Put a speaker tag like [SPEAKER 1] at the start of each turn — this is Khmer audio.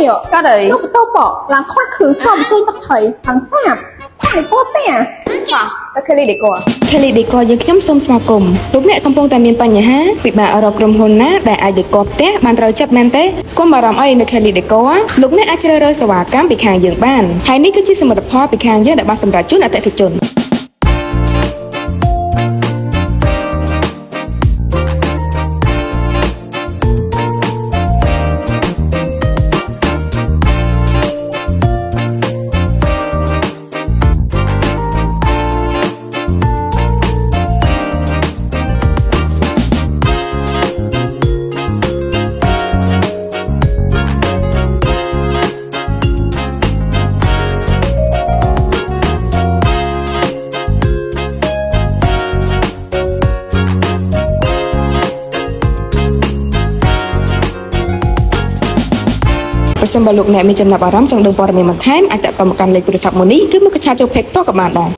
[SPEAKER 1] nhiều
[SPEAKER 2] Có đấy.
[SPEAKER 1] lúc tao bỏ làm khoa khử xong trên các thầy thằng sạp thằng này có tè
[SPEAKER 2] ก็คือดีกว่า
[SPEAKER 3] Kelly Decor យើងខ្ញុំសូមស្វាគមន៍លោកអ្នកកំពុងតែមានបញ្ហាពិបាករកក្រុមហ៊ុនណាដែលអាច decor ផ្ទះបានត្រូវចិត្តមែនទេកុំបារម្ភអីនៅ Kelly Decor លោកអ្នកអាចជ្រើសរើសសេវាកម្មពីខាងយើងបានហើយនេះគឺជាសមិទ្ធផលពីខាងយើងដែលបានសម្រាប់ជូនអតិថិជន ប្រសិនបើលោកអ្នកមានចំណាប់អារម្មណ៍ចង់ដឹងព័ត៌មានបន្ថែមអាចតាក់ទងមកកាន់លេខទូរស័ព្ទមួយនេះឬមកកញ្ឆាតចូល Page ផ្ទាល់ក៏បានដែរ